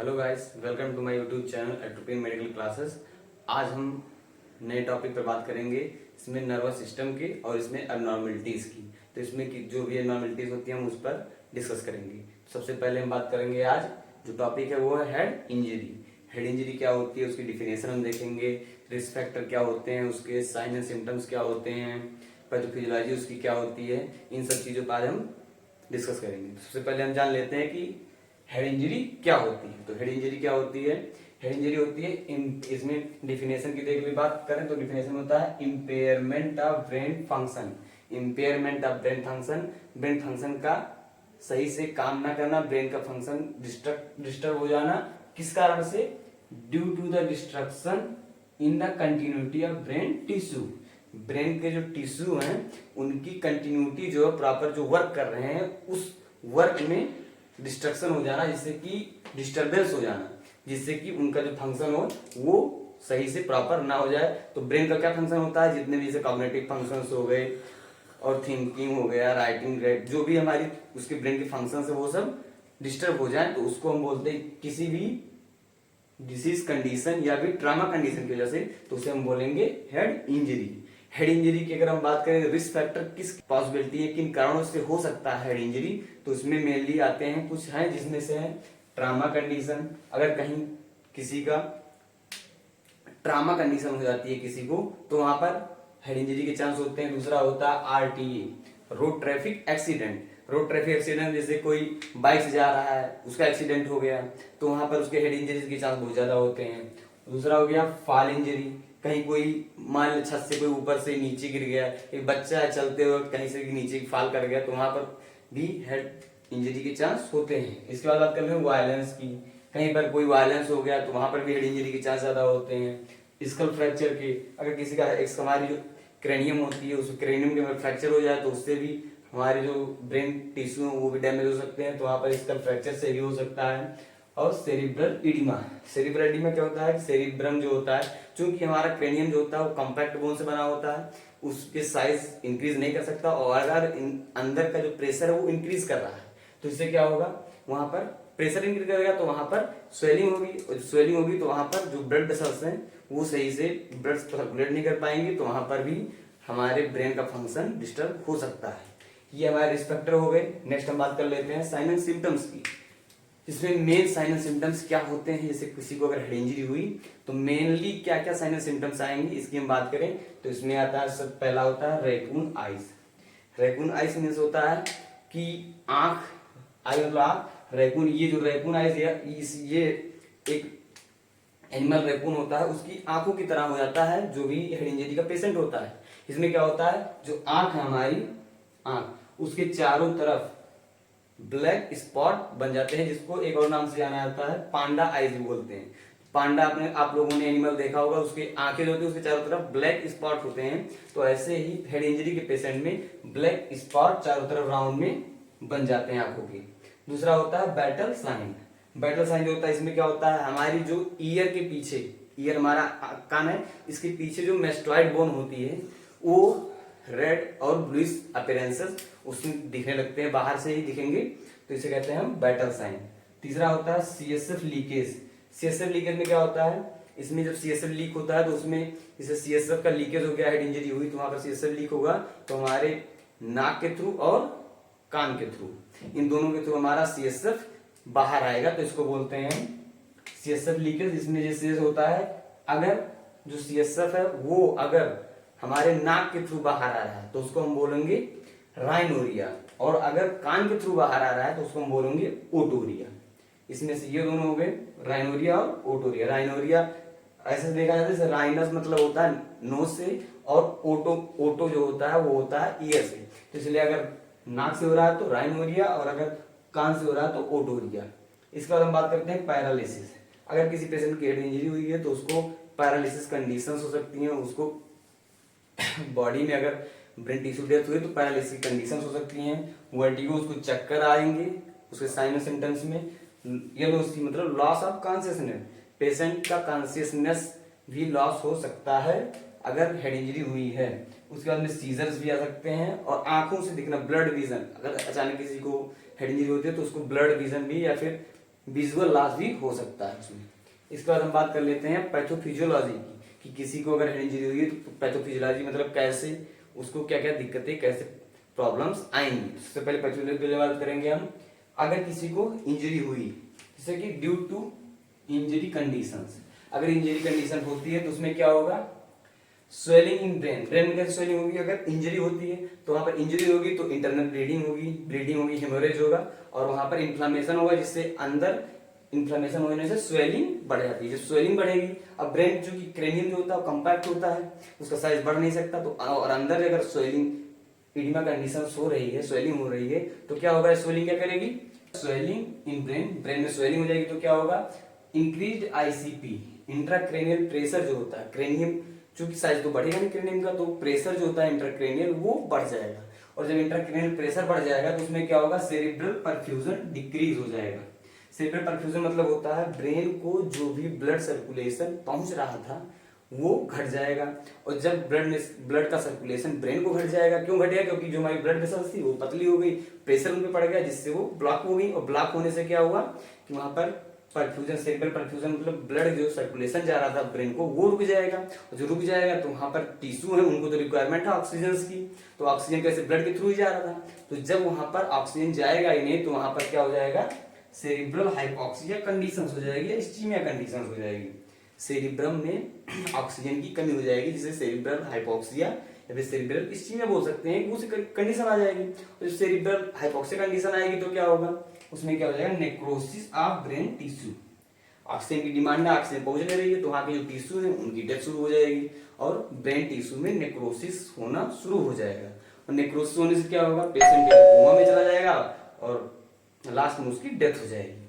Hello guys, welcome to my YouTube channel Atropine medical classes. आज हम नए topic पर बात करेंगे। इसमें नर्वस सिस्टम की और इसमें अबनॉर्मलिटीज़ की। तो इसमें की जो भी अबनॉर्मलिटीज़ होती हैं हम उस पर डिस्कस करेंगे। सबसे पहले हम बात करेंगे आज जो टॉपिक है वो है हेड इंजरी। हेड इंजरी क्या होती है उसकी डिफिनेशन हम देखेंगे। रिस्क फैक्टर क्या होते हैं, उसके साइन एंड सिम्टम्स क्या होते हैं, पैथोफिजियोलॉजी उसकी क्या होती है, इन सब चीज़ों पर आज हम डिस्कस करेंगे। सबसे पहले हम जान लेते हैं कि हेड इंजरी क्या होती है। तो हेड इंजरी क्या होती है? हेड इंजरी होती है इसमें डिफिनेशन की देख बात करें तो डिफिनेशन होता है impairment of brain function. Impairment of brain function, brain function का सही से काम ना करना, ब्रेन का फंक्शन डिस्टर्ब हो जाना। किस कारण से? Due to the destruction in the continuity of brain tissue. Brain के जो टिश्यू हैं उनकी कंटिन्यूटी जो प्रॉपर जो वर्क कर रहे हैं उस वर्क में डिस्ट्रक्शन हो जाना, जिससे कि डिस्टरबेंस हो जाना, जिससे कि उनका जो फंक्शन हो वो सही से प्रॉपर ना हो जाए। तो ब्रेन का क्या फंक्शन होता है? जितने भी जैसे कॉग्निटिव फंक्शंस हो गए और थिंकिंग हो गया, राइटिंग, जो भी हमारी उसके ब्रेन के फंक्शन है वो सब डिस्टर्ब हो जाए तो उसको हम बोलते हैं किसी भी डिसीज कंडीशन या फिर ट्रामा कंडीशन की वजह से, तो उसे हम बोलेंगे हेड इंजरी। हेड इंजरी की अगर हम बात करें रिस्क फैक्टर किस पॉसिबिलिटी है, किन कारणों से हो सकता है हेड इंजरी, तो इसमें मेनली आते हैं कुछ हैं जिसमें से है ट्रामा कंडीशन। अगर कहीं किसी का ट्रामा कंडीशन हो जाती है किसी को तो वहां पर हेड इंजरी के चांस होते हैं। दूसरा होता है RTA, road traffic accident. Road traffic accident जैसे कोई बाइक से जा रहा है उसका एक्सीडेंट हो गया तो वहां पर उसके हेड इंजरीज के चांस बहुत ज्यादा होते हैं। दूसरा हो गया फॉल इंजरी, कहीं कोई मान लो छत से कोई ऊपर से नीचे गिर गया, एक बच्चा है चलते हुए कहीं से नीचे फॉल कर गया तो वहां पर भी हेड इंजरी के चांस होते हैं। इसके बाद बात कर रहे हैं वायलेंस की, कहीं पर कोई वायलेंस हो गया तो वहां पर भी हेड इंजरी के चांस ज्यादा होते हैं। स्कल फ्रैक्चर के, अगर किसी का हमारी जो क्रेनियम होती है उस क्रेनियम के फ्रैक्चर हो जाए तो उससे भी हमारे जो ब्रेन टिश्यू है वो भी डैमेज हो सकते हैं, तो वहां पर स्कल फ्रैक्चर से भी हो सकता है। और सेरिब्रल इडिमा, सेरिब्रल इडिमा क्या होता है? सेरिब्रम जो होता है, चूंकि हमारा क्रेनियम जो होता है वो कॉम्पैक्ट बोन से बना होता है, उसके साइज इंक्रीज नहीं कर सकता और अगर अंदर का जो प्रेशर है वो इंक्रीज कर रहा है तो इससे क्या होगा, वहां पर प्रेशर इंक्रीज करेगा तो वहां पर स्वेलिंग होगी, और स्वेलिंग होगी तो वहां पर जो ब्लड वेसल्स हैं वो सही से ब्लड सर्कुलेट नहीं कर पाएंगे तो वहां पर भी हमारे ब्रेन का फंक्शन डिस्टर्ब हो सकता है। ये हमारे रिस्पेक्टर हो गए। नेक्स्ट हम बात कर लेते हैं साइन एंड सिम्टम्स की। इसमें मेन साइन एंड सिम्टम्स क्या होते हैं? जैसे किसी को अगर हेड इंजरी हुई तो मेनली क्या क्या साइन एंड सिम्टम्स आएंगे इसकी हम बात करें तो इसमें आता है सब पहला होता है raccoon eyes. Raccoon eyes means होता है कि आंख, आई मतलब आंख, रैकून, ये जो रैकून आइज ये एक एनिमल रैकून होता है उसकी आंखों की तरह हो जाता है जो भी हेड इंजरी का पेशेंट होता है। इसमें क्या होता है, जो आंख है हमारी आंख उसके चारों तरफ ब्लैक स्पॉट बन जाते हैं, जिसको एक और नाम से जाना जाता है पांडा आइज बोलते हैं। पांडा आप लोगों ने एनिमल देखा होगा, उसकी आंखें जो होती है उसके चारों तरफ ब्लैक स्पॉट होते हैं, तो ऐसे ही हेड इंजरी के पेशेंट में ब्लैक स्पॉट चारों तरफ राउंड में बन जाते हैं आंखों के। दूसरा होता है बैटल साइन। बैटल साइन जो होता है इसमें क्या होता है, हमारी जो ईयर के पीछे, ईयर हमारा कान है, इसके पीछे जो मेस्टॉइड बोन होती है वो रेड और ब्लूइश अपीयरेंसेस उसमें दिखने लगते हैं, बाहर से ही दिखेंगे, तो इसे कहते हैं हम बैटल साइन। तीसरा होता है सीएसएफ लीकेज। सीएसएफ लीकेज में क्या होता है, इसमें जब सीएसएफ लीक होता है तो उसमें जैसे सीएसएफ का लीकेज हो गया, हेड इंजरी हुई तो वहां पर सीएसएफ लीक होगा तो हमारे नाक के थ्रू और कान के थ्रू, इन दोनों के थ्रू हमारा सीएसएफ बाहर आएगा, तो इसको बोलते हैं सीएसएफ लीकेज। इसमें जैसे होता है अगर जो सीएसएफ है वो अगर हमारे नाक के थ्रू बाहर आ रहा है तो उसको हम बोलेंगे राइनोरिया, और अगर कान के थ्रू बाहर आ रहा है तो उसको हम बोलेंगे ओटोरिया। इसमें से ये दोनों हो गए राइनोरिया और ओटोरिया। राइनोरिया ऐसे देखा जाता है जैसे राइनस मतलब होता है नोज से और ओटो जो होता है वो होता है ईयर से, तो इसलिए अगर नाक से हो रहा है तो राइनोरिया और अगर कान से हो रहा है तो ओटोरिया। इसके बाद हम बात करते हैं पैरालिसिस। अगर किसी पेशेंट की हेड इंजरी हुई है तो उसको पैरालिसिस कंडीशंस हो सकती हैं, उसको बॉडी में अगर ब्रेन टिश्यू डेथ हुई तो पैरालिसिस कंडीशंस हो सकती हैं, वर्टिगो, उसको चक्कर आएंगे, उसके साइन और सिम्टम्स में येलोसी मतलब लॉस ऑफ कॉन्शियसनेस, पेशेंट का कॉन्शियसनेस भी लॉस हो सकता है अगर हेड इंजरी हुई है। उसके बाद में सीजर्स भी आ सकते हैं और आंखों से दिखना, ब्लड विजन, अगर अचानक किसी को हेड इंजरी होती है तो उसको ब्लड विजन भी या फिर विजुअल लॉस भी हो सकता है उसमें। इसके बाद हम बात कर लेते हैं पैथोफिजियोलॉजी की, कि किसी को अगर हेड इंजरी हुई है तो पैथोफिजियोलॉजी मतलब कैसे उसको क्या क्या दिक्कतें, कैसे प्रॉब्लम्स आएंगी। सबसे पहले पैथोफिजियोलॉजी की बात करेंगे हम। अगर किसी को इंजरी हुई, जैसे कि ड्यू टू इंजरी कंडीशंस, अगर इंजरी कंडीशन होती है तो उसमें क्या होगा, स्वेलिंग इन ब्रेन, ब्रेन में कैसे स्वेलिंग होगी, अगर इंजरी होती है तो वहां पर इंजरी होगी तो इंटरनल ब्लीडिंग होगी, हेमोरेज होगा और वहां पर इन्फ्लामेशन होगा, जिससे अंदर इन्फ्लामेशन होने से स्वेलिंग बढ़ जाती है। जब स्वेलिंग बढ़ेगी, अब ब्रेन जो कि क्रेनियम जो होता है कम्पैक्ट होता है, उसका साइज बढ़ नहीं सकता, तो और अंदर अगर स्वेलिंग इडिमा कंडीशन हो रही है, स्वेलिंग हो रही है, तो क्या होगा, स्वेलिंग क्या करेगी, स्वेलिंग इन ब्रेन, ब्रेन में स्वेलिंग हो जाएगी तो क्या होगा, इंक्रीज्ड आईसीपी, इंट्राक्रेनियल प्रेशर जो होता है, क्रेनियम चूंकि साइज तो बढ़ेगा नहीं क्रेनियम का, तो प्रेशर जो होता है इंट्राक्रेनियल वो बढ़ जाएगा, और जब इंट्राक्रेनियल प्रेशर बढ़ जाएगा तो उसमें क्या होगा, सेरिब्रल परफ्यूजन डिक्रीज हो जाएगा। सेरिब्रल परफ्यूजन मतलब होता है ब्रेन को जो भी ब्लड सर्कुलेशन पहुंच रहा था वो घट जाएगा, और जब ब्लड का सर्कुलेशन ब्रेन को घट जाएगा, क्यों घटेगा, क्योंकि जो हमारी ब्लड वेसल्स थी वो पतली हो गई, प्रेशर उन पे पड़ गया, जिससे वो ब्लॉक हो गई, और ब्लॉक होने से क्या हुआ कि वहां पर परफ्यूजन, सेरिब्रल परफ्यूजन मतलब ब्लड जो सर्कुलेशन जा रहा था ब्रेन को वो रुक जाएगा, और जो रुक जाएगा तो वहां पर टिश्यू है उनको तो रिक्वायरमेंट है ऑक्सीजन की, तो ऑक्सीजन कैसे ब्लड के थ्रू ही जा रहा था, तो जब वहां पर ऑक्सीजन जाएगा ही नहीं तो वहां पर क्या हो जाएगा, सेरिब्रल हाइपोक्सिया कंडीशंस हो जाएगी, इस्कीमिया कंडीशंस हो जाएगी, सेरिब्रम में ऑक्सीजन की कमी हो जाएगी, जिसे सेरिब्रल हाइपोक्सिया या फिर सेरिब्रल इस्कीमिया बोल सकते हैं, उसे कंडीशन आ जाएगी। और जब सेरिब्रल हाइपोक्सिया कंडीशन आएगी तो क्या होगा, उसमें क्या हो जाएगा, necrosis of brain tissue, oxygen की डिमांड है, ऑक्सीजन पहुंच नहीं रही है, तो वहां के जो टिश्यू है उनकी डेथ शुरू हो जाएगी, और ब्रेन टिश्यू में नेक्रोसिस होना शुरू हो जाएगा, और नेक्रोसिस होने से क्या होगा, पेशेंट कोमा में चला जाएगा और लास्ट में उसकी डेथ हो जाएगी।